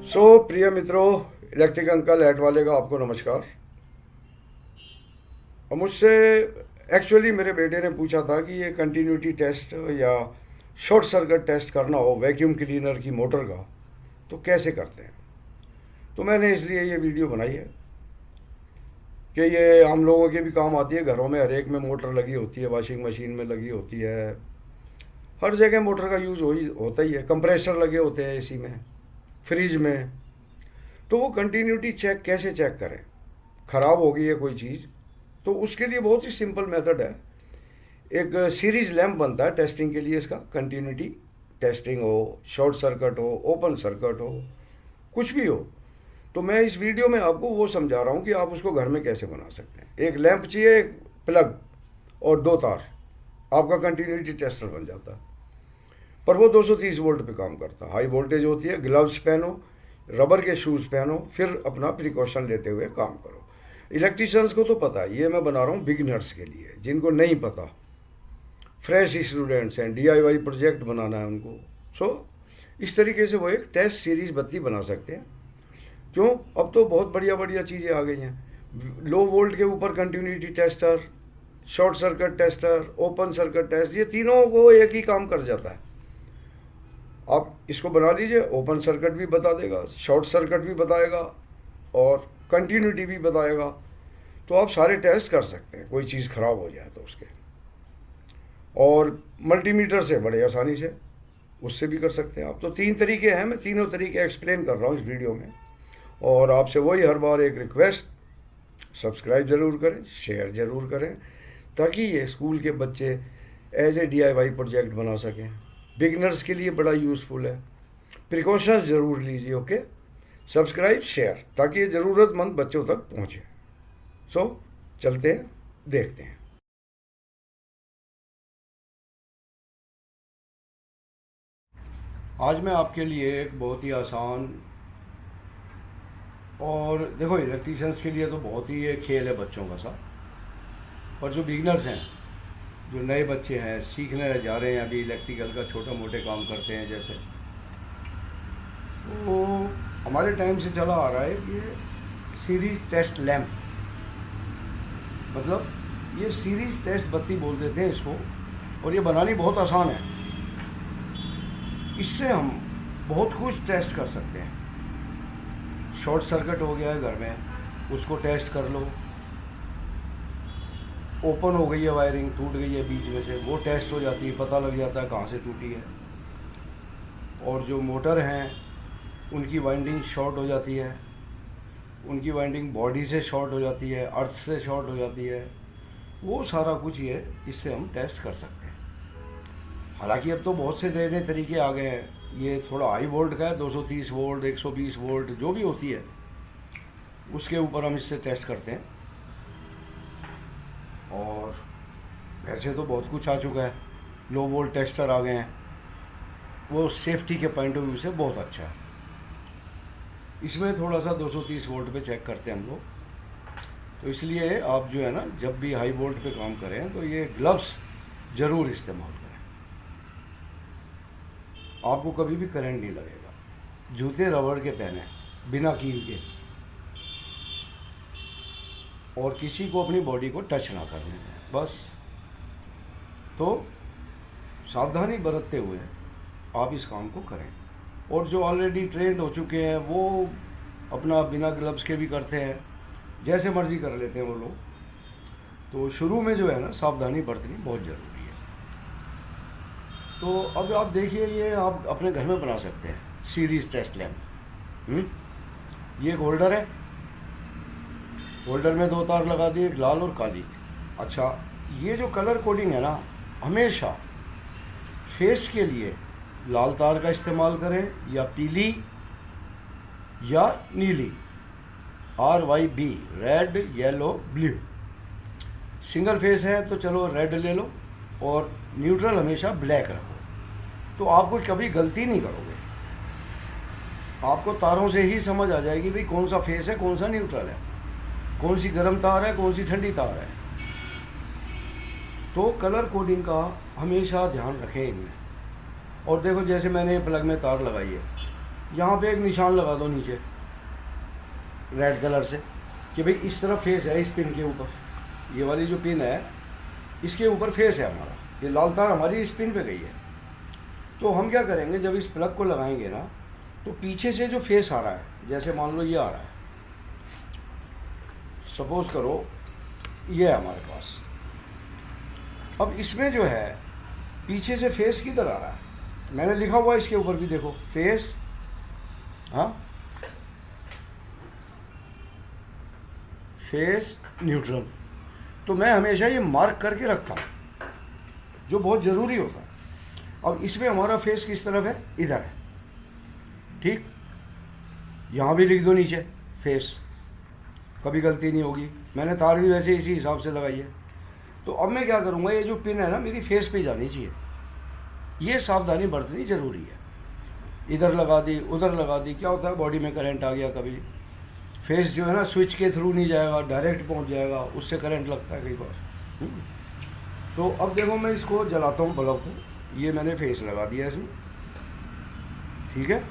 प्रिय मित्रों, electric uncle eight वाले का आपको नमस्कार। और मुझसे एक्चुअली मेरे बेटे ने पूछा था कि ये कंटिन्यूटी टेस्ट या शॉर्ट सर्किट टेस्ट करना हो वैक्यूम क्लीनर की मोटर का तो कैसे करते हैं। तो मैंने इसलिए ये वीडियो बनाई है कि ये हम लोगों के भी काम आती है। घरों में हर एक में मोटर लगी होती है, वॉशिंग मशीन में लगी होती है, हर जगह मोटर का यूज़ होता ही है। कंप्रेसर लगे होते हैं एसी में, फ्रिज में। तो वो कंटिन्यूटी चेक कैसे चेक करें, ख़राब हो गई है कोई चीज़ तो उसके लिए बहुत ही सिंपल मेथड है। एक सीरीज लैंप बनता है टेस्टिंग के लिए। इसका कंटिन्यूटी टेस्टिंग हो, शॉर्ट सर्किट हो, ओपन सर्किट हो, कुछ भी हो। तो मैं इस वीडियो में आपको वो समझा रहा हूँ कि आप उसको घर में कैसे बना सकते हैं। एक लैंप चाहिए, एक प्लग और 2 तार, आपका कंटिन्यूटी टेस्टर बन जाता है। पर वो 230 वोल्ट पे काम करता है, हाई वोल्टेज होती है। ग्लव्स पहनो, रबर के शूज़ पहनो, फिर अपना प्रिकॉशन लेते हुए काम करो। इलेक्ट्रिशियंस को तो पता है, ये मैं बना रहा हूँ बिगिनर्स के लिए, जिनको नहीं पता, फ्रेश स्टूडेंट्स हैं, डीआईवाई प्रोजेक्ट बनाना है उनको। इस तरीके से वो एक टेस्ट सीरीज बत्ती बना सकते हैं। क्यों, अब तो बहुत बढ़िया बढ़िया चीज़ें आ गई हैं। लो वोल्ट के ऊपर continuity tester, short circuit tester, open circuit test, ये तीनों को एक ही काम कर जाता है। आप इसको बना लीजिए, ओपन सर्किट भी बता देगा, शॉर्ट सर्किट भी बताएगा और कंटिन्यूटी भी बताएगा। तो आप सारे टेस्ट कर सकते हैं, कोई चीज़ ख़राब हो जाए तो उसके। और मल्टीमीटर से बड़े आसानी से उससे भी कर सकते हैं आप। तो 3 तरीके हैं, मैं तीनों तरीके एक्सप्लेन कर रहा हूँ इस वीडियो में। और आपसे वही हर बार एक रिक्वेस्ट, सब्सक्राइब ज़रूर करें, शेयर ज़रूर करें, ताकि ये स्कूल के बच्चे एज ए DIY प्रोजेक्ट बना सकें। बिगनर्स के लिए बड़ा यूज़फुल है। प्रिकॉशंस ज़रूर लीजिए। ओके, सब्सक्राइब, शेयर, ताकि ये ज़रूरतमंद बच्चों तक पहुँचे। चलते हैं, देखते हैं। आज मैं आपके लिए एक बहुत ही आसान, और देखो इलेक्ट्रीशियंस के लिए तो बहुत ही ये खेल है बच्चों का सा, पर जो बिगनर्स हैं, जो नए बच्चे हैं, सीखने जा रहे हैं अभी, इलेक्ट्रिकल का छोटे मोटे काम करते हैं जैसे, तो हमारे टाइम से चला आ रहा है ये सीरीज टेस्ट लैंप। मतलब ये सीरीज टेस्ट बत्ती बोल देते हैं इसको, और ये बनानी बहुत आसान है। इससे हम बहुत कुछ टेस्ट कर सकते हैं। शॉर्ट सर्किट हो गया है घर में, उसको टेस्ट कर लो। ओपन हो गई है वायरिंग, टूट गई है बीच में से, वो टेस्ट हो जाती है, पता लग जाता है कहाँ से टूटी है। और जो मोटर हैं उनकी वाइंडिंग शॉर्ट हो जाती है, उनकी वाइंडिंग बॉडी से शॉर्ट हो जाती है, अर्थ से शॉर्ट हो जाती है। वो सारा कुछ ये इससे हम टेस्ट कर सकते हैं। हालांकि अब तो बहुत से नए नए तरीके आ गए हैं। ये थोड़ा हाई वोल्ट का है, 230 वोल्ट, 120 वोल्ट जो भी होती है उसके ऊपर हम इससे टेस्ट करते हैं। और वैसे तो बहुत कुछ आ चुका है, लो वोल्ट टेस्टर आ गए हैं, वो सेफ्टी के पॉइंट ऑफ व्यू से बहुत अच्छा है। इसमें थोड़ा सा 230 वोल्ट पे चेक करते हैं हम लोग। तो इसलिए आप जो है ना, जब भी हाई वोल्ट पे काम करें तो ये ग्लव्स ज़रूर इस्तेमाल करें। आपको कभी भी करंट नहीं लगेगा। जूते रबड़ के पहने, बिना कील के, और किसी को अपनी बॉडी को टच ना करने दें, बस। तो सावधानी बरतते हुए आप इस काम को करें। और जो ऑलरेडी ट्रेंड हो चुके हैं वो अपना बिना ग्लव्स के भी करते हैं, जैसे मर्जी कर लेते हैं वो लोग। तो शुरू में जो है ना, सावधानी बरतनी बहुत ज़रूरी है। तो अब आप देखिए, ये आप अपने घर में बना सकते हैं सीरीज टेस्ट लैंप। ये एक होल्डर है, होल्डर में 2 तार लगा दिए, एक लाल और काली। अच्छा, ये जो कलर कोडिंग है ना, हमेशा फेस के लिए लाल तार का इस्तेमाल करें, या पीली या नीली, RYB, red, yellow, blue. Single phase है तो चलो रेड ले लो, और न्यूट्रल हमेशा ब्लैक रखो। तो आपको कभी गलती नहीं करोगे, आपको तारों से ही समझ आ जाएगी भाई कौन सा फेस है, कौन सा न्यूट्रल है, कौन सी गर्म तार है, कौन सी ठंडी तार है। तो कलर कोडिंग का हमेशा ध्यान रखें इनमें। और देखो, जैसे मैंने प्लग में तार लगाई है, यहाँ पे एक निशान लगा दो नीचे रेड कलर से कि भाई इस तरफ फेस है इस पिन के ऊपर, ये वाली जो पिन है इसके ऊपर फेस है हमारा, ये लाल तार हमारी इस पिन पे गई है। तो हम क्या करेंगे, जब इस प्लग को लगाएंगे ना तो पीछे से जो फेस आ रहा है, जैसे मान लो ये आ रहा है, सपोज करो ये है हमारे पास, अब इसमें जो है पीछे से फेस किधर आ रहा है, मैंने लिखा हुआ है इसके ऊपर भी देखो फेस, हाँ फेस न्यूट्रल। तो मैं हमेशा ये मार्क करके रखता हूँ जो बहुत ज़रूरी होता है। अब इसमें हमारा फेस किस तरफ है, इधर है, ठीक, यहाँ भी लिख दो नीचे फेस, कभी गलती नहीं होगी, मैंने तार भी वैसे इसी हिसाब से लगाई है। तो अब मैं क्या करूँगा, ये जो पिन है ना मेरी फेस पे जानी चाहिए, ये सावधानी बरतनी ज़रूरी है। इधर लगा दी उधर लगा दी, क्या होता है बॉडी में करंट आ गया, कभी फेस जो है ना स्विच के थ्रू नहीं जाएगा, डायरेक्ट पहुंच जाएगा, उससे करंट लगता है कई बार। तो अब देखो मैं इसको जलाता हूँ बल्ब को, ये मैंने फेस लगा दिया इसमें, ठीक है।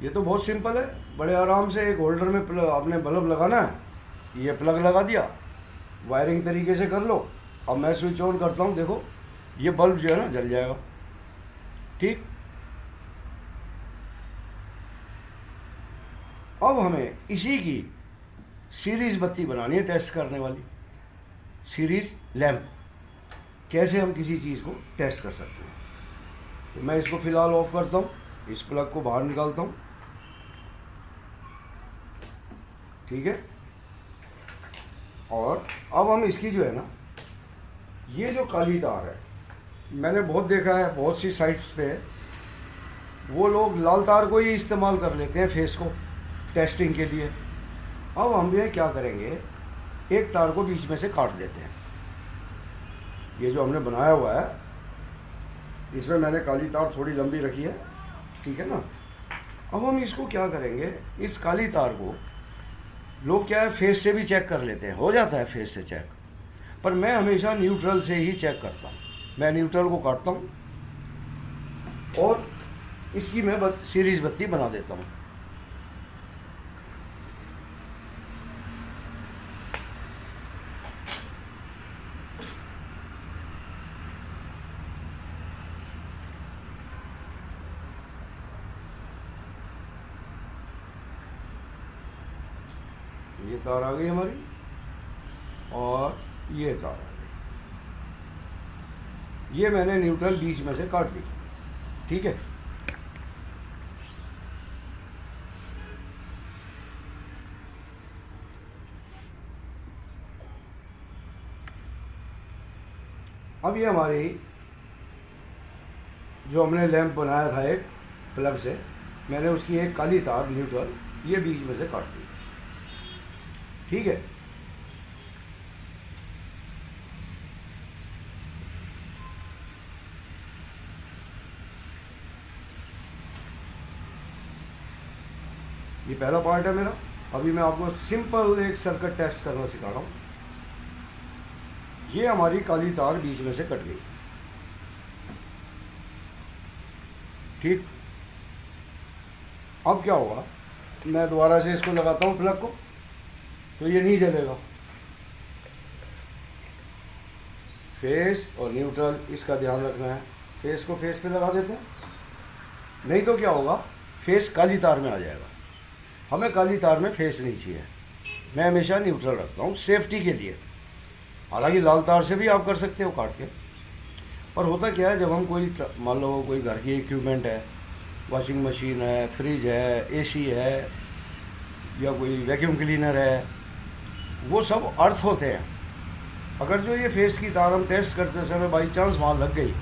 ये तो बहुत सिंपल है, बड़े आराम से एक होल्डर में आपने बल्ब लगाना है, ये प्लग लगा दिया, वायरिंग तरीके से कर लो। अब मैं स्विच ऑन करता हूँ, देखो ये बल्ब जो है ना जल जाएगा, ठीक। अब हमें इसी की सीरीज बत्ती बनानी है, टेस्ट करने वाली सीरीज लैंप। कैसे हम किसी चीज़ को टेस्ट कर सकते हैं, तो मैं इसको फ़िलहाल ऑफ करता हूँ, इस प्लग को बाहर निकालता हूँ, ठीक है। और अब हम इसकी जो है ना, ये जो काली तार है, मैंने बहुत देखा है बहुत सी साइट्स पे वो लोग लाल तार को ही इस्तेमाल कर लेते हैं फेस को टेस्टिंग के लिए। अब हम भी क्या करेंगे, एक तार को बीच में से काट देते हैं, ये जो हमने बनाया हुआ है इसमें मैंने काली तार थोड़ी लंबी रखी है, ठीक है ना। अब हम इसको क्या करेंगे, इस काली तार को लोग क्या है फेस से भी चेक कर लेते हैं, हो जाता है फेस से चेक, पर मैं हमेशा न्यूट्रल से ही चेक करता हूँ। मैं न्यूट्रल को काटता हूँ और इसकी मैं सीरीज बत्ती बना देता हूँ। ये तार आ गई हमारी और ये तार आ गई, ये मैंने न्यूट्रल बीच में से काट दी, ठीक है। अब ये हमारी जो हमने लैंप बनाया था एक प्लग से, मैंने उसकी एक काली तार न्यूट्रल ये बीच में से काट दी, ठीक है। ये पहला पार्ट है मेरा। अभी मैं आपको सिंपल एक सर्किट टेस्ट करना सिखा रहा हूँ। ये हमारी काली तार बीच में से कट गई, ठीक। अब क्या होगा, मैं दोबारा से इसको लगाता हूँ प्लग को, तो ये नहीं जलेगा। फेस और न्यूट्रल इसका ध्यान रखना है, फेस को फेस पे लगा देते हैं, नहीं तो क्या होगा फेस काली तार में आ जाएगा। हमें काली तार में फेस नहीं चाहिए, मैं हमेशा न्यूट्रल रखता हूँ सेफ्टी के लिए। हालांकि लाल तार से भी आप कर सकते हो काट के, पर होता क्या है जब हम कोई मान लो कोई घर की इक्विपमेंट है, वॉशिंग मशीन है, फ्रिज है, एसी है या कोई वैक्यूम क्लीनर है, वो सब अर्थ होते हैं। अगर जो ये फेस की तार हम टेस्ट करते समय बाई चांस वहाँ लग गई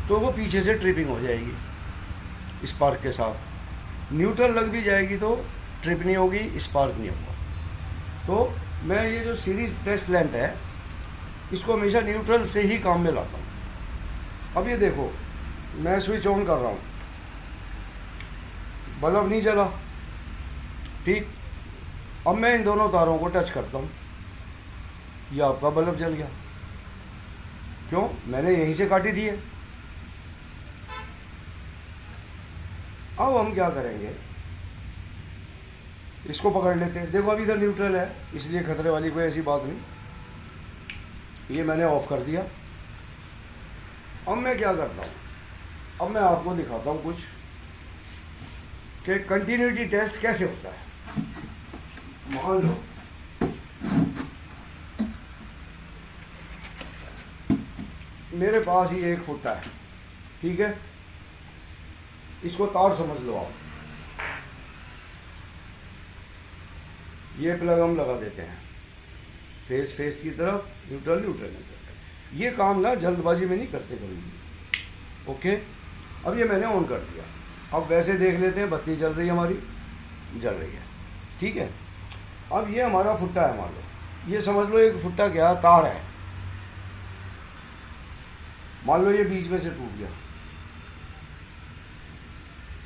तो वो पीछे से ट्रिपिंग हो जाएगी स्पार्क के साथ। न्यूट्रल लग भी जाएगी तो ट्रिप नहीं होगी, स्पार्क नहीं होगा। तो मैं ये जो सीरीज टेस्ट लैंप है इसको हमेशा न्यूट्रल से ही काम में लाता हूँ। अब ये देखो मैं स्विच ऑन कर रहा हूँ, बल्ब नहीं जला, ठीक। अब मैं इन दोनों तारों को टच करता हूँ, ये आपका बल्ब जल गया। क्यों, मैंने यहीं से काटी थी ये। अब हम क्या करेंगे, इसको पकड़ लेते हैं। देखो अभी इधर न्यूट्रल है, इसलिए खतरे वाली कोई ऐसी बात नहीं। ये मैंने ऑफ कर दिया। अब मैं क्या करता हूँ, अब मैं आपको दिखाता हूँ कुछ कि कंटिन्यूटी टेस्ट कैसे होता है। मान लो मेरे पास ही एक फुट्टा है, ठीक है, इसको तार समझ लो आप। ये प्लग हम लगा देते हैं फेस फेस की तरफ, न्यूट्रल न्यूट्रल न्यूट्रल। ये काम ना जल्दबाजी में नहीं करते कभी भी। ओके, अब ये मैंने ऑन कर दिया। अब वैसे देख लेते हैं, बत्ती जल रही है हमारी, जल रही है, ठीक है। अब ये हमारा फुट्टा है, मान लो ये समझ लो एक फुट्टा क्या तार है, मान लो ये बीच में से टूट गया।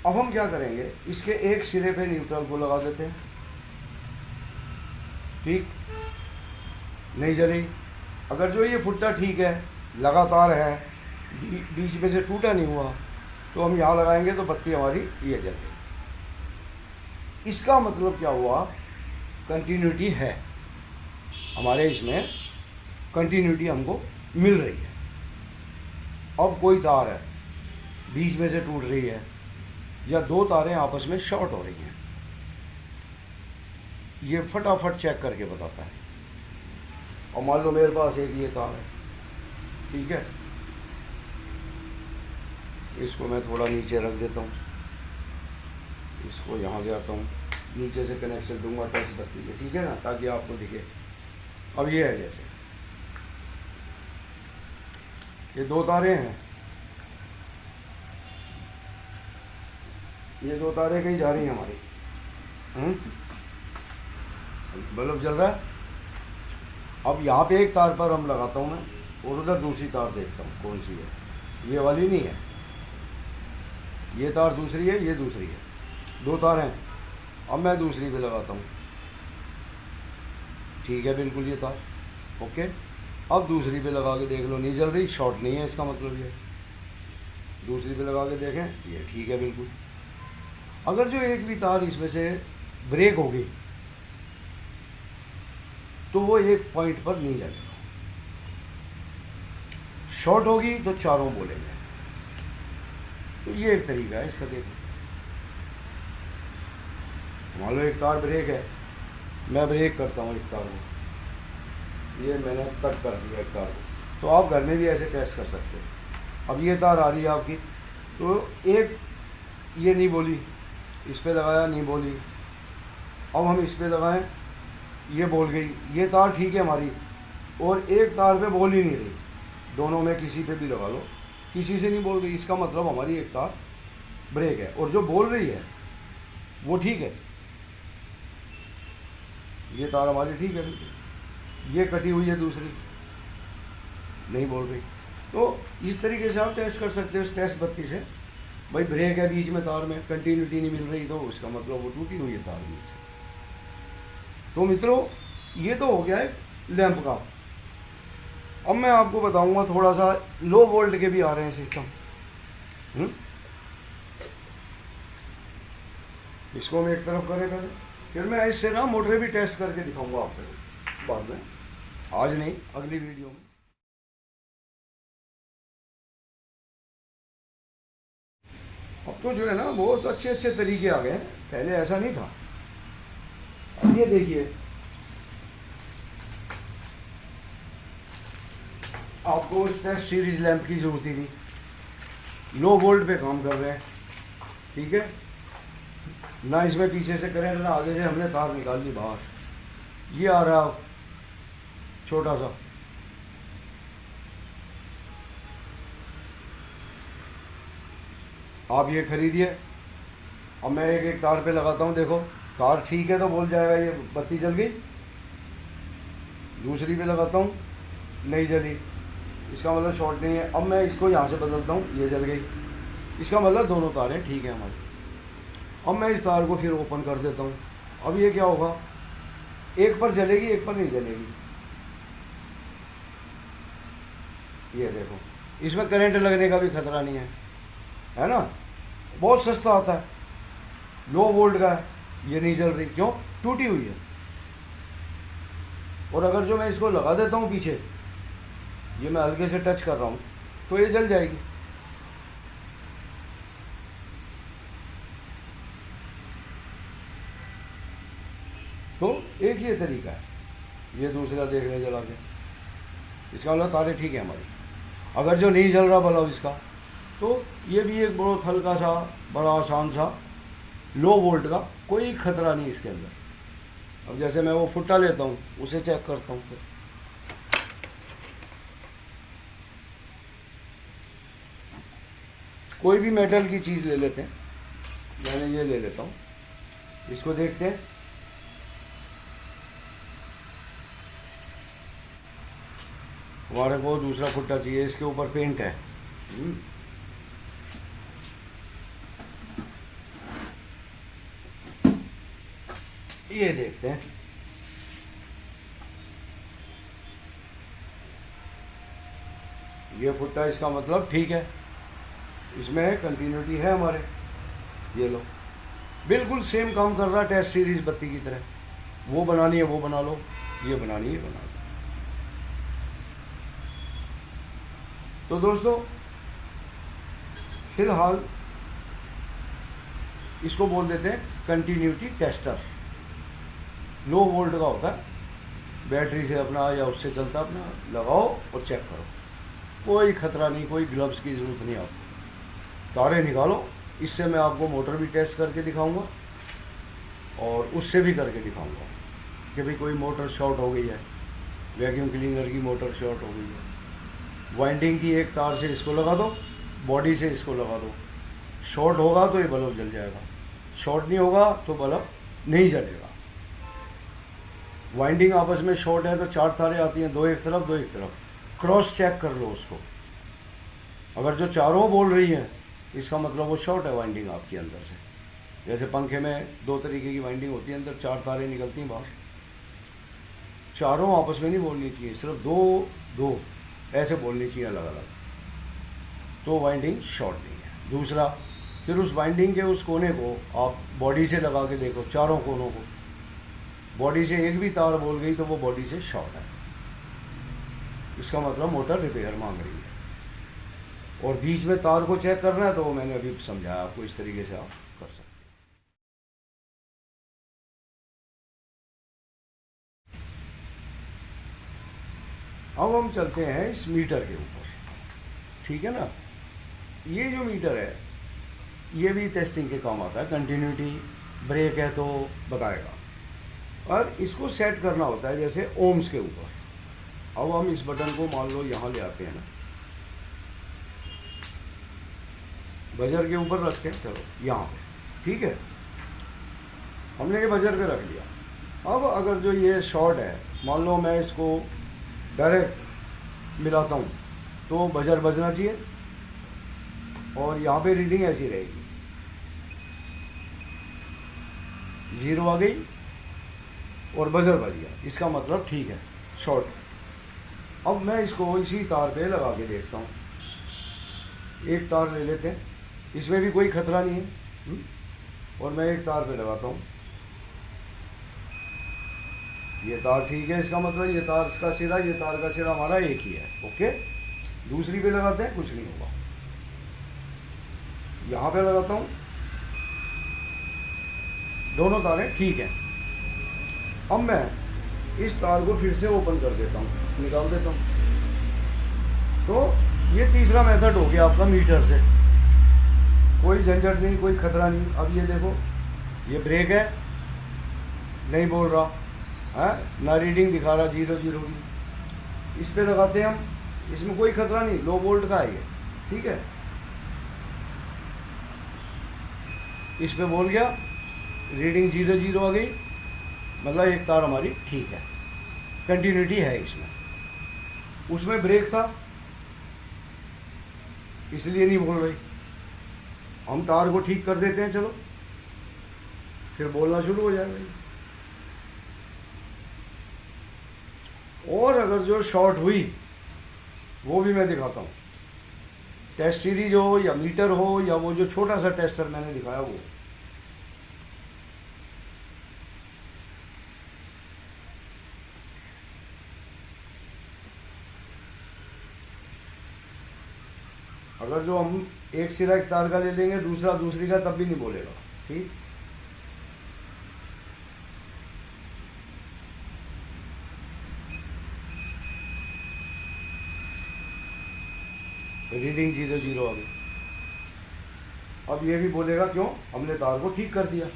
अब हम क्या करेंगे, इसके एक सिरे पे न्यूट्रल को लगा देते हैं, ठीक, नहीं जली। अगर जो ये फुट्टा ठीक है, लगातार है, बीच में से टूटा नहीं हुआ, तो हम यहाँ लगाएंगे तो बत्ती हमारी ये जल गई। इसका मतलब क्या हुआ, कंटिन्यूटी है हमारे इसमें, कंटिन्यूटी हमको मिल रही है। अब कोई तार है बीच में से टूट रही है, या दो तारें आपस में शॉर्ट हो रही हैं, ये फटाफट चेक करके बताता है। और मान लो मेरे पास एक ये तार है, ठीक है, इसको मैं थोड़ा नीचे रख देता हूँ, इसको यहाँ ले आता हूँ, नीचे से कनेक्शन दूंगा टच बत्ती के, ठीक है ना, ताकि आपको दिखे। अब ये है, जैसे ये दो तारें हैं, ये दो तारें कहीं जा रही हैं हमारी, बल्ब जल रहा है। अब यहाँ पे एक तार पर हम लगाता हूँ मैं, और उधर दूसरी तार देखता हूँ कौन सी है, ये वाली नहीं है, ये तार दूसरी है, ये दूसरी है, दो तार हैं। अब मैं दूसरी पे लगाता हूँ, ठीक है, बिल्कुल ये तार ओके। अब दूसरी पे लगा के देख लो, नहीं जल रही, शॉर्ट नहीं है, इसका मतलब ये। दूसरी पे लगा के देखें, ये ठीक है बिल्कुल। अगर जो एक भी तार इसमें से ब्रेक होगी तो वो एक पॉइंट पर नहीं जलेगा, शॉर्ट होगी तो चारों बोलेंगे। तो ये एक तरीका है इसका। देखो मान लो एक तार ब्रेक है, मैं ब्रेक करता हूँ एक तार को, ये मैंने कट कर दिया एक तार को, तो आप घर में भी ऐसे टेस्ट कर सकते हो। अब ये तार आ रही है आपकी, तो एक ये नहीं बोली, इस पे लगाया नहीं बोली, अब हम इस पे लगाएं, ये बोल गई। ये तार ठीक है हमारी, और एक तार पे बोल ही नहीं रही, दोनों में किसी पे भी लगा लो, किसी से नहीं बोल रही, इसका मतलब हमारी एक तार ब्रेक है। और जो बोल रही है वो ठीक है, ये तार हमारी ठीक है, ये कटी हुई है दूसरी, नहीं बोल रही। तो इस तरीके से आप टेस्ट कर सकते हो इस टेस्ट बत्ती से। भाई ब्रेक है बीच में तार में, कंटिन्यूटी नहीं मिल रही, तो उसका मतलब वो टूटी हुई है तार बीच से। तो मित्रों ये तो हो गया है लैंप का। अब मैं आपको बताऊंगा थोड़ा सा लो वोल्ट के भी आ रहे हैं सिस्टम। इसको हम एक तरफ करें पहले, फिर मैं इससे ना मोटरें भी टेस्ट करके दिखाऊंगा आपको बाद में, आज नहीं अगली वीडियो में। अब तो जो है ना बहुत अच्छे अच्छे तरीके आ गए हैं, पहले ऐसा नहीं था। अब ये देखिए, आपको इस टेस्ट सीरीज लैंप की जरूरत ही नहीं, लो वोल्ट पे काम कर रहे हैं, ठीक है ना, इसमें पीछे से करें ना आगे से हमने तार निकाल दी बाहर, ये आ रहा छोटा सा, आप ये खरीदिए। अब मैं एक एक तार पे लगाता हूँ, देखो तार ठीक है तो बोल जाएगा ये बत्ती जल गई। दूसरी पे लगाता हूँ, नहीं जली, इसका मतलब शॉर्ट नहीं है। अब मैं इसको यहाँ से बदलता हूँ, ये जल गई, इसका मतलब दोनों तारें ठीक है हमारी। अब मैं इस तार को फिर ओपन कर देता हूँ। अब ये क्या होगा, एक पर जलेगी एक पर नहीं जलेगी। ये देखो, इसमें करंट लगने का भी खतरा नहीं है ना, बहुत सस्ता आता है, लो वोल्ट का है, ये नहीं जल रही, क्यों? टूटी हुई है। और अगर जो मैं इसको लगा देता हूँ पीछे, ये मैं हल्के से टच कर रहा हूँ, तो ये जल जाएगी। तो एक ये तरीका है, ये दूसरा देख रहे जला के, इसका मतलब तारे ठीक है हमारी। अगर जो नहीं जल रहा बल्ब इसका, तो ये भी एक बहुत हल्का सा, बड़ा आसान सा, लो वोल्ट का, कोई खतरा नहीं इसके अंदर। अब जैसे मैं वो फुट्टा लेता हूँ, उसे चेक करता हूँ, फिर कोई भी मेटल की चीज़ ले लेते हैं, मैंने ये ले लेता हूँ, इसको देखते हैं। हमारे को दूसरा फुट्टा चाहिए, इसके ऊपर पेंट है। ये देखते हैं, ये फुट्टा, इसका मतलब ठीक है, इसमें कंटिन्यूटी है हमारे। ये लो, बिल्कुल सेम काम कर रहा है टेस्ट सीरीज बत्ती की तरह। वो बनानी है वो बना लो, ये बनानी है बना लो। तो दोस्तों, फिलहाल इसको बोल देते हैं कंटिन्यूटी टेस्टर। लो वोल्ट का होता है, बैटरी से अपना या उससे चलता, अपना लगाओ और चेक करो, कोई खतरा नहीं, कोई ग्लव्स की ज़रूरत नहीं आपको। तारे निकालो, इससे मैं आपको मोटर भी टेस्ट करके दिखाऊंगा और उससे भी करके दिखाऊंगा कि भाई कोई मोटर शॉर्ट हो गई है, वैक्यूम क्लीनर की मोटर शॉर्ट हो गई है, वाइंडिंग की एक तार से इसको लगा दो, बॉडी से इसको लगा दो, शॉर्ट होगा तो ये बल्ब जल जाएगा, शॉर्ट नहीं होगा तो बल्ब नहीं जलेगा। वाइंडिंग आपस में शॉर्ट है तो 4 तारें आती हैं, 2 एक तरफ 2 एक तरफ, क्रॉस चेक कर लो उसको। अगर जो चारों बोल रही हैं, इसका मतलब वो शॉर्ट है वाइंडिंग आपके अंदर से। जैसे पंखे में 2 तरीके की वाइंडिंग होती है, अंदर 4 तारें निकलती हैं बाहर, चारों आपस में नहीं बोलनी चाहिए, सिर्फ 2 ऐसे बोलनी चाहिए अलग अलग, तो वाइंडिंग शॉर्ट नहीं है। दूसरा, फिर उस वाइंडिंग के उस कोने को आप बॉडी से लगा के देखो, चारों कोनों को, बॉडी से एक भी तार बोल गई तो वो बॉडी से शॉर्ट है, इसका मतलब मोटर रिपेयर मांग रही है। और बीच में तार को चेक करना है तो वो मैंने अभी समझाया आपको, इस तरीके से आप कर सकते हैं। अब हम चलते हैं इस मीटर के ऊपर, ठीक है ना। ये जो मीटर है, ये भी टेस्टिंग के काम आता है, कंटिन्यूटी ब्रेक है तो बताएगा, और इसको सेट करना होता है जैसे ओम्स के ऊपर। अब हम इस बटन को मान लो यहाँ ले आते हैं ना, बजर के ऊपर रखते हैं, चलो यहाँ पे, ठीक है, हमने ये बजर पे रख लिया। अब अगर जो ये शॉर्ट है, मान लो मैं इसको डायरेक्ट मिलाता हूँ, तो बजर बजना चाहिए और यहाँ पे रीडिंग ऐसी रहेगी, 0 आ गई और बजर बज गया, इसका मतलब ठीक है शॉर्ट। अब मैं इसको इसी तार पे लगा के देखता हूँ, एक तार ले लेते हैं, इसमें भी कोई खतरा नहीं है, और मैं एक तार पे लगाता हूँ, ये तार ठीक है, इसका मतलब ये तार का सिरा, ये तार का सिरा हमारा एक ही है, ओके। दूसरी पे लगाते हैं, कुछ नहीं होगा, यहाँ पे लगाता हूँ, दोनों तारें ठीक हैं। अब मैं इस तार को फिर से ओपन कर देता हूँ, निकाल देता हूँ, तो ये तीसरा मेथड हो गया आपका मीटर से, कोई झंझट नहीं, कोई खतरा नहीं। अब ये देखो, ये ब्रेक है, नहीं बोल रहा है ना, रीडिंग दिखा रहा 0 0 की, इस पे लगाते हैं हम, इसमें कोई खतरा नहीं, लो वोल्ट का है ये, ठीक है। इस पे बोल गया, रीडिंग 0 0 आ गई, मतलब एक तार हमारी ठीक है, कंटिन्यूटी है इसमें। उसमें ब्रेक था इसलिए नहीं बोल रही, हम तार को ठीक कर देते हैं, चलो फिर बोलना शुरू हो जाएगा। और अगर जो शॉर्ट हुई वो भी मैं दिखाता हूँ। टेस्ट सीरीज हो या मीटर हो या वो जो छोटा सा टेस्टर मैंने दिखाया वो। अगर जो हम एक सिरा एक तार का ले लेंगे, दूसरा दूसरी का, तब भी नहीं बोलेगा। ठीक, रीडिंग 0 0 आ गई। अब ये भी बोलेगा क्यों, हमने तार को ठीक कर दिया।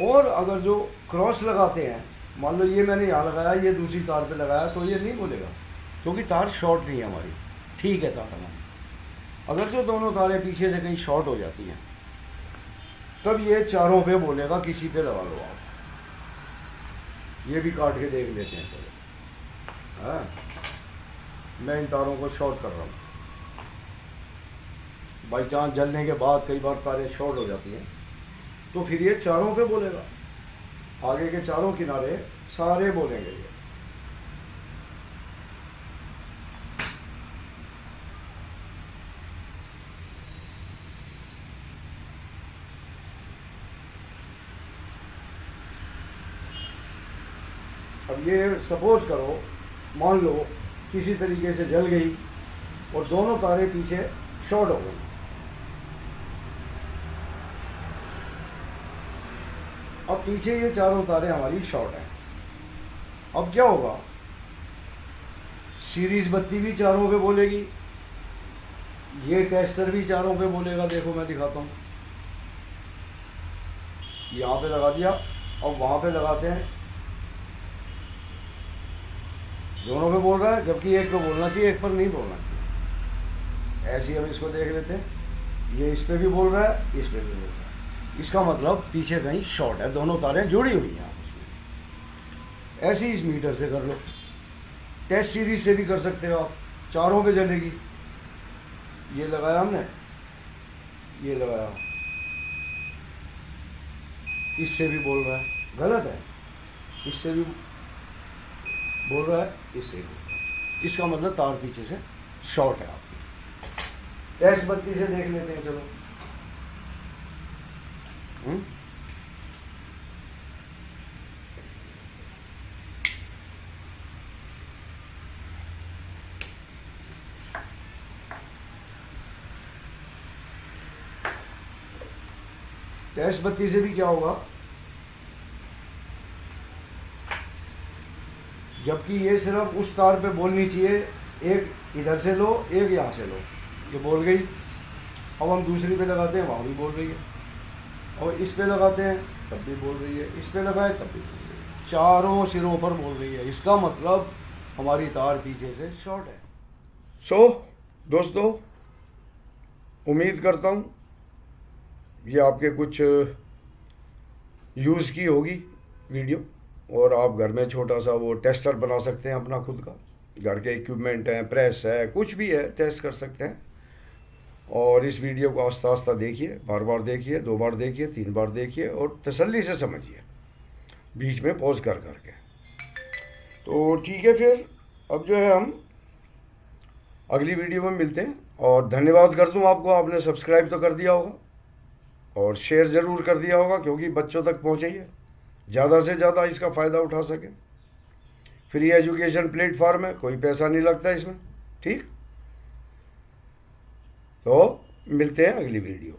और अगर जो क्रॉस लगाते हैं, मान लो ये मैंने यहाँ लगाया, ये दूसरी तार पे लगाया, तो ये नहीं बोलेगा क्योंकि तार शॉर्ट नहीं है हमारी, ठीक है तार हमारी। अगर जो दोनों तारें पीछे से कहीं शॉर्ट हो जाती हैं, तब ये चारों पे बोलेगा, किसी पे लगा लो आप। ये भी काट के देख लेते हैं, चलो। हाँ, मैं इन तारों को शॉर्ट कर रहा हूँ। बाई चांस जलने के बाद कई बार तारें शॉर्ट हो जाती हैं, तो फिर ये चारों पे बोलेगा। आगे के चारों किनारे सारे बोलेंगे ये। अब ये सपोज करो, मान लो किसी तरीके से जल गई और दोनों तारे पीछे शॉर्ट हो गई। अब पीछे ये चारों तारें हमारी शॉर्ट हैं। अब क्या होगा, सीरीज बत्ती भी चारों पे बोलेगी, ये टेस्टर भी चारों पे बोलेगा। देखो मैं दिखाता हूँ, यहाँ पे लगा दिया, अब वहाँ पे लगाते हैं, दोनों पे बोल रहा है, जबकि एक पे बोलना चाहिए, एक पर नहीं बोलना चाहिए। ऐसे ही हम इसको देख लेते हैं, ये इस पे भी बोल रहा है, इस पे भी बोल रहा है। इसका मतलब पीछे कहीं शॉर्ट है, दोनों तारें जुड़ी हुई हैं आपस में। ऐसे ही इस मीटर से कर लो, टेस्ट सीरीज से भी कर सकते हो आप, चारों पे जलेगी। ये लगाया हमने, ये लगाया, इससे भी बोल रहा है, गलत है, इससे भी बोल रहा है, इससे भी बोल रहा है। इसका मतलब तार पीछे से शॉर्ट है आपकी। टेस्ट बत्ती से देख लेते हैं, चलो। टेस्ट बत्ती से भी क्या होगा, जबकि ये सिर्फ उस तार पे बोलनी चाहिए, एक इधर से लो, एक यहाँ से लो, ये बोल गई। अब हम दूसरी पे लगाते हैं, वहाँ भी बोल रही है, और इस पे लगाते हैं तब भी बोल रही है, इस पे लगाए तब भी बोल रही है, चारों सिरों पर बोल रही है। इसका मतलब हमारी तार पीछे से शॉर्ट है। दोस्तों, उम्मीद करता हूँ ये आपके कुछ यूज़ की होगी वीडियो, और आप घर में छोटा सा वो टेस्टर बना सकते हैं अपना खुद का। घर के इक्विपमेंट हैं, प्रेस है, कुछ भी है, टेस्ट कर सकते हैं। और इस वीडियो को आस्ता आस्ता देखिए, बार बार देखिए, 2 बार देखिए, 3 बार देखिए, और तसल्ली से समझिए, बीच में पॉज कर करके। तो ठीक है, फिर अब जो है हम अगली वीडियो में मिलते हैं। और धन्यवाद कर दूँ आपको, आपने सब्सक्राइब तो कर दिया होगा और शेयर ज़रूर कर दिया होगा, क्योंकि बच्चों तक पहुँचाइए, ज़्यादा से ज़्यादा इसका फ़ायदा उठा सके। फ्री एजुकेशन प्लेटफॉर्म है, कोई पैसा नहीं लगता इसमें। ठीक, तो मिलते हैं अगली वीडियो।